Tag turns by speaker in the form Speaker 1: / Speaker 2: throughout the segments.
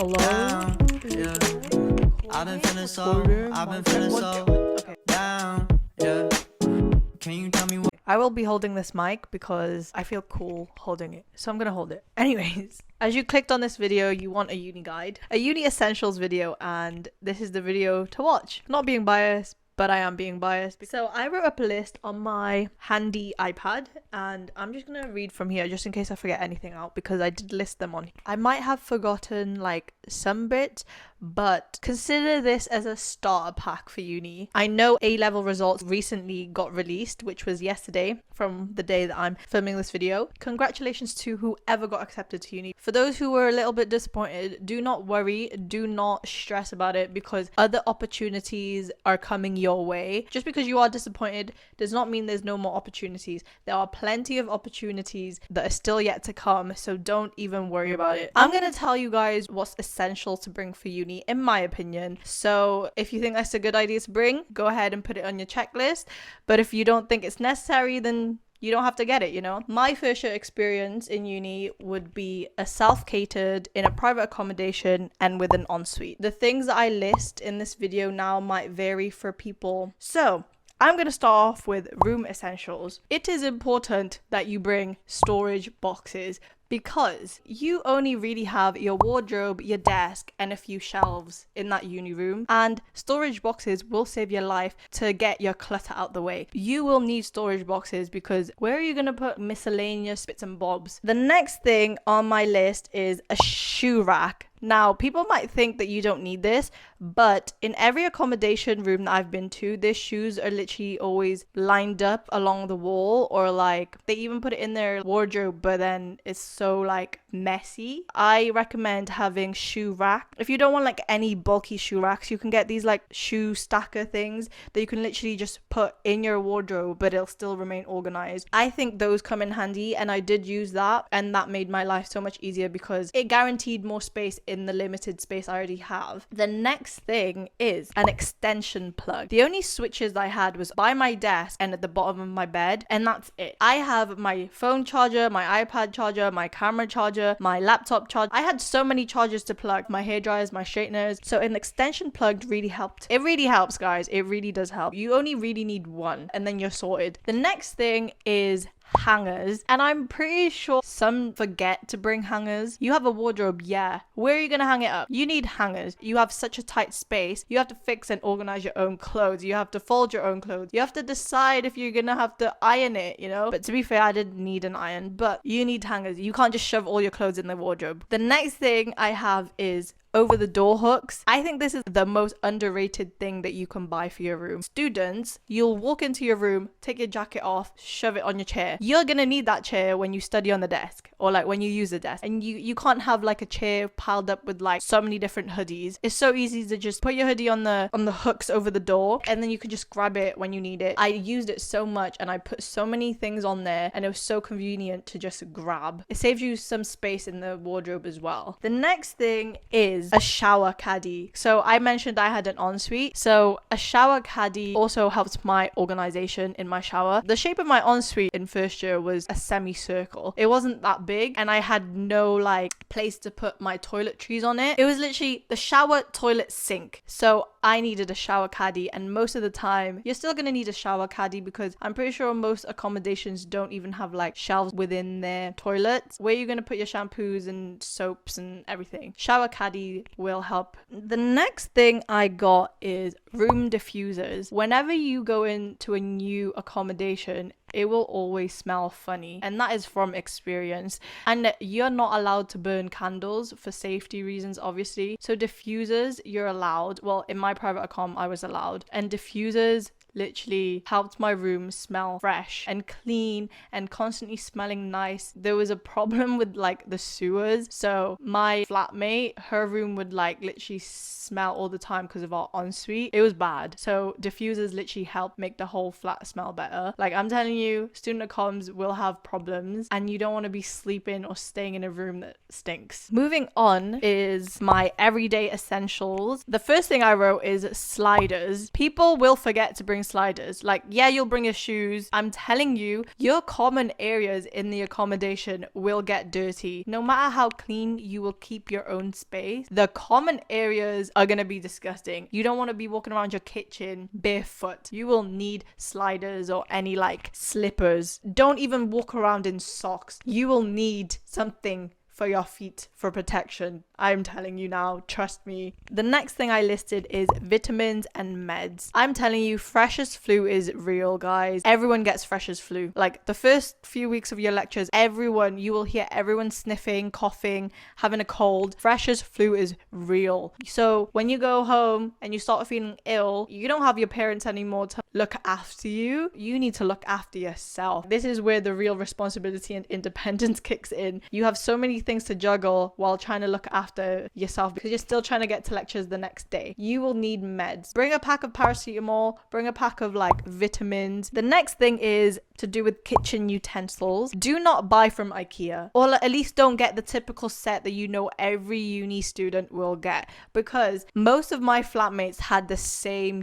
Speaker 1: Hello?
Speaker 2: Yeah. I've been feeling so down. Yeah. Can you tell me what?
Speaker 1: I will be holding this mic because I feel cool holding it. So I'm gonna hold it. Anyways, as you clicked on this video, you want a uni guide, a uni essentials video, and this is the video to watch. Not being biased, but I am being biased. So I wrote up a list on my handy iPad and I'm just gonna read from here just in case I forget anything out because I did list them on here. I might have forgotten like some bits, but consider this as a starter pack for uni. I know A-level results recently got released, which was yesterday from the day that I'm filming this video. Congratulations to whoever got accepted to uni. For those who were a little bit disappointed, do not worry, do not stress about it because other opportunities are coming your way. Just because you are disappointed does not mean there's no more opportunities. There are plenty of opportunities that are still yet to come, so don't even worry about it. I'm going to tell you guys what's essential to bring for uni in my opinion. So if you think that's a good idea to bring, go ahead and put it on your checklist. But if you don't think it's necessary, then you don't have to get it, you know? My first year experience in uni would be a self-catered in a private accommodation and with an ensuite. The things that I list in this video now might vary for people. So I'm going to start off with room essentials. It is important that you bring storage boxes because you only really have your wardrobe, your desk, and a few shelves in that uni room. And storage boxes will save your life to get your clutter out the way. You will need storage boxes because where are you going to put miscellaneous bits and bobs? The next thing on my list is a shoe rack. Now, people might think that you don't need this, but in every accommodation room that I've been to, their shoes are literally always lined up along the wall, or like they even put it in their wardrobe, but then it's so like messy. I recommend having shoe rack. If you don't want like any bulky shoe racks, you can get these like shoe stacker things that you can literally just put in your wardrobe, but it'll still remain organized. I think those come in handy, and I did use that, and that made my life so much easier because it guaranteed more space in the limited space I already have. The next thing is an extension plug. The only switches I had was by my desk and at the bottom of my bed, and that's it. I have my phone charger, my iPad charger, my camera charger, my laptop charger. I had so many chargers to plug, my hair dryers, my straighteners. So an extension plug really helped. It really helps, guys. It really does help. You only really need one and then you're sorted. The next thing is hangers, and I'm pretty sure some forget to bring hangers. You have a wardrobe, yeah. Where are you gonna hang it up? You need hangers. You have such a tight space. You have to fix and organize your own clothes. You have to fold your own clothes. You have to decide if you're gonna have to iron it, you know? But to be fair, I didn't need an iron, but you need hangers. You can't just shove all your clothes in the wardrobe. The next thing I have is over the door hooks. I think this is the most underrated thing that you can buy for your room. Students, you'll walk into your room, take your jacket off, shove it on your chair. You're gonna need that chair when you study on the desk or like when you use the desk, and you can't have like a chair piled up with like so many different hoodies. It's so easy to just put your hoodie on the hooks over the door, and then you can just grab it when you need it. I used it so much and I put so many things on there, and it was so convenient to just grab. It saves you some space in the wardrobe as well. The next thing is a shower caddy. So I mentioned I had an ensuite, so a shower caddy also helped my organization in my shower. The shape of my ensuite in first year was a semicircle. It wasn't that big, and I had no like place to put my toiletries on it. It was literally the shower, toilet, sink. So I needed a shower caddy, and most of the time you're still gonna need a shower caddy because I'm pretty sure most accommodations don't even have like shelves within their toilets where you're gonna put your shampoos and soaps and everything. Shower caddy will help. The next thing I got is room diffusers. Whenever you go into a new accommodation, it will always smell funny, and that is from experience. And you're not allowed to burn candles for safety reasons, obviously. So diffusers, you're allowed. Well, in my private accom, I was allowed. And diffusers literally helped my room smell fresh and clean and constantly smelling nice. There was a problem with like the sewers, so my flatmate, her room would like literally smell all the time because of our ensuite. It was bad. So diffusers literally help make the whole flat smell better. Like I'm telling you, student accoms will have problems, and you don't want to be sleeping or staying in a room that stinks. Moving on is my everyday essentials. The first thing I wrote is sliders. People will forget to bring bring sliders. Like, yeah, you'll bring your shoes. I'm telling you, your common areas in the accommodation will get dirty. No matter how clean you will keep your own space, the common areas are going to be disgusting. You don't want to be walking around your kitchen barefoot. You will need sliders or any like slippers. Don't even walk around in socks. You will need something for your feet for protection. I'm telling you now, trust me. The next thing I listed is vitamins and meds. I'm telling you, freshers flu is real, guys. Everyone gets freshers flu. Like the first few weeks of your lectures, you will hear everyone sniffing, coughing, having a cold. Freshers flu is real. So when you go home and you start feeling ill, you don't have your parents anymore to look after you. You need to look after yourself. This is where the real responsibility and independence kicks in. You have so many things to juggle while trying to look after yourself because you're still trying to get to lectures the next day. You will need meds. Bring a pack of paracetamol, bring a pack of like vitamins. The next thing is to do with kitchen utensils. Do not buy from IKEA, or at least don't get the typical set that you know every uni student will get, because most of my flatmates had the same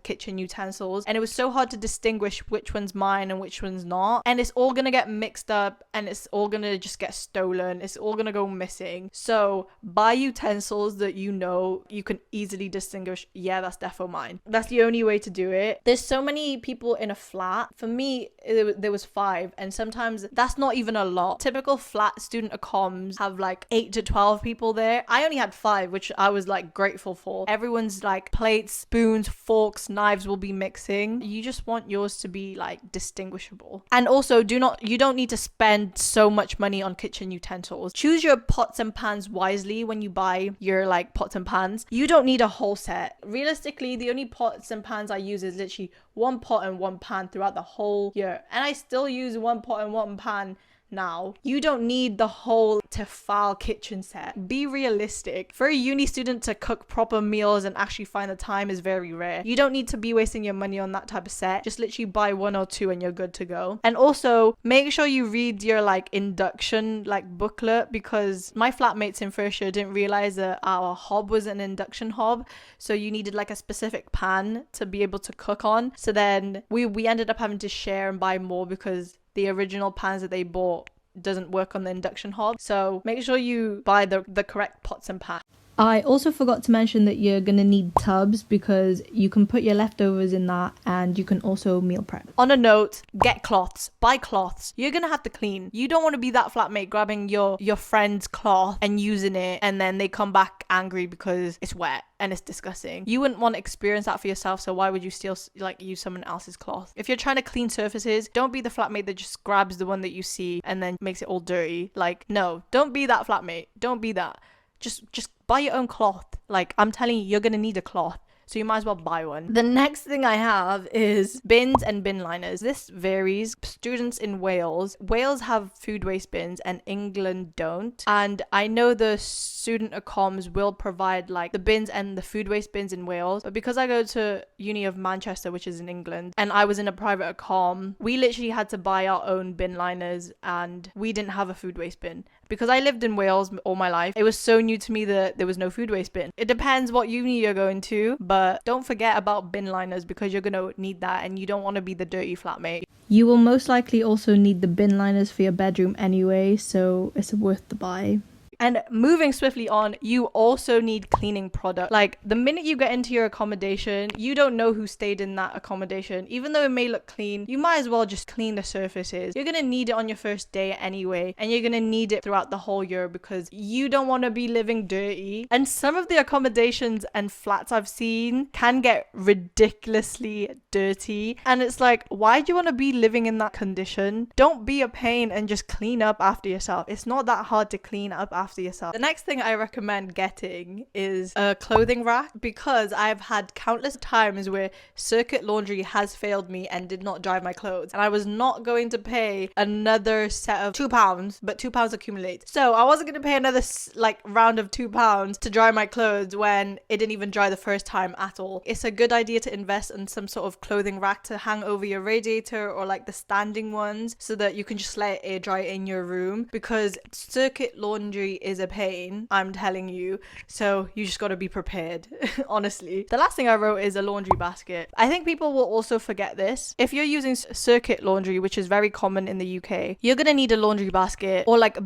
Speaker 1: kitchen utensils and it was so hard to distinguish which one's mine and which one's not, and it's all gonna get mixed up and it's all gonna just get stolen. It's all gonna go missing. So buy utensils that you know you can easily distinguish. Yeah, that's defo mine. That's the only way to do it. There's so many people in a flat. For me, there was 5, and sometimes that's not even a lot. Typical flat student accoms have like 8 to 12 people there. I only had 5, which I was like grateful for. Everyone's like plates, spoons, forks, knives will be mixing. You just want yours to be like distinguishable. And also you don't need to spend so much money on kitchen utensils. Choose your pots and pans wisely when you buy your like pots and pans. You don't need a whole set. Realistically, the only pots and pans I use is literally 1 pot and 1 pan throughout the whole year, and I still use 1 pot and 1 pan now. You don't need the whole Tefal kitchen set. Be realistic. For a uni student to cook proper meals and actually find the time is very rare. You don't need to be wasting your money on that type of set. Just literally buy 1 or 2 and you're good to go. And also make sure you read your like induction like booklet, because my flatmates in first year didn't realize that our hob was an induction hob, so you needed like a specific pan to be able to cook on. So then we ended up having to share and buy more because the original pans that they bought doesn't work on the induction hob. So make sure you buy the correct pots and pans. I also forgot to mention that you're gonna need tubs, because you can put your leftovers in that and you can also meal prep. On a note, get cloths. Buy cloths. You're gonna have to clean. You don't want to be that flatmate grabbing your friend's cloth and using it and then they come back angry because it's wet and it's disgusting. You wouldn't want to experience that for yourself, so why would you still like use someone else's cloth? If you're trying to clean surfaces, don't be the flatmate that just grabs the one that you see and then makes it all dirty. Like, no, don't be that flatmate. Don't be that. Just buy your own cloth. Like, I'm telling you, you're gonna need a cloth, so you might as well buy one. The next thing I have is bins and bin liners. This varies. Students in Wales have food waste bins and England don't. And I know the student accoms will provide like the bins and the food waste bins in Wales. But because I go to Uni of Manchester, which is in England, and I was in a private accom, we literally had to buy our own bin liners and we didn't have a food waste bin. Because I lived in Wales all my life, it was so new to me that there was no food waste bin. It depends what uni you're going to, but don't forget about bin liners, because you're going to need that and you don't want to be the dirty flatmate. You will most likely also need the bin liners for your bedroom anyway, so it's worth the buy. And moving swiftly on, you also need cleaning product. Like, the minute you get into your accommodation, you don't know who stayed in that accommodation. Even though it may look clean, you might as well just clean the surfaces. You're gonna need it on your first day anyway, and you're gonna need it throughout the whole year because you don't want to be living dirty. And some of the accommodations and flats I've seen can get ridiculously dirty. And it's like, why do you want to be living in that condition? Don't be a pain and just clean up after yourself. It's not that hard to clean up after yourself. The next thing I recommend getting is a clothing rack, because I've had countless times where circuit laundry has failed me and did not dry my clothes, and I was not going to pay another set of £2, but £2 accumulates, so I wasn't going to pay another like round of £2 to dry my clothes when it didn't even dry the first time at all. It's a good idea to invest in some sort of clothing rack to hang over your radiator, or like the standing ones, so that you can just let it air dry in your room, because circuit laundry is a pain, I'm telling you. So you just got to be prepared, honestly. The last thing I wrote is a laundry basket. I think people will also forget this. If you're using circuit laundry, which is very common in the UK, you're gonna need a laundry basket or like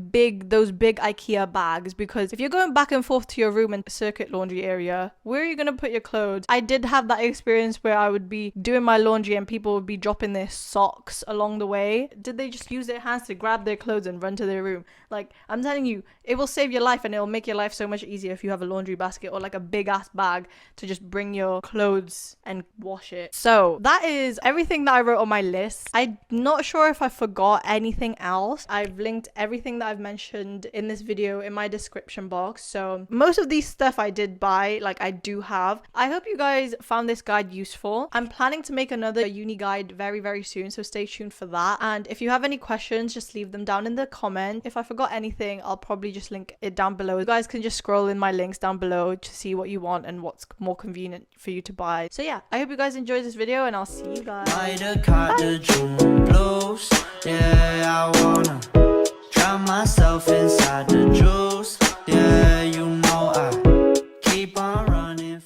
Speaker 1: those big IKEA bags, because if you're going back and forth to your room and circuit laundry area, where are you gonna put your clothes? I did have that experience where I would be doing my laundry and people would be dropping their socks along the way. Did they just use their hands to grab their clothes and run to their room? Like, I'm telling you, it will save your life and it'll make your life so much easier if you have a laundry basket or like a big ass bag to just bring your clothes and wash it. So that is everything that I wrote on my list. I'm not sure if I forgot anything else. I've linked everything that I've mentioned in this video in my description box. So most of these stuff I did buy, like I do have. I hope you guys found this guide useful. I'm planning to make another uni guide very, very soon, so stay tuned for that. And if you have any questions, just leave them down in the comment. If I forgot anything, I'll probably just link it down below. You guys can just scroll in my links down below to see what you want and what's more convenient for you to buy. So yeah, I hope you guys enjoyed this video and I'll see you guys.
Speaker 2: Yeah, I wanna drown myself inside the juice. Yeah, you know I keep on running.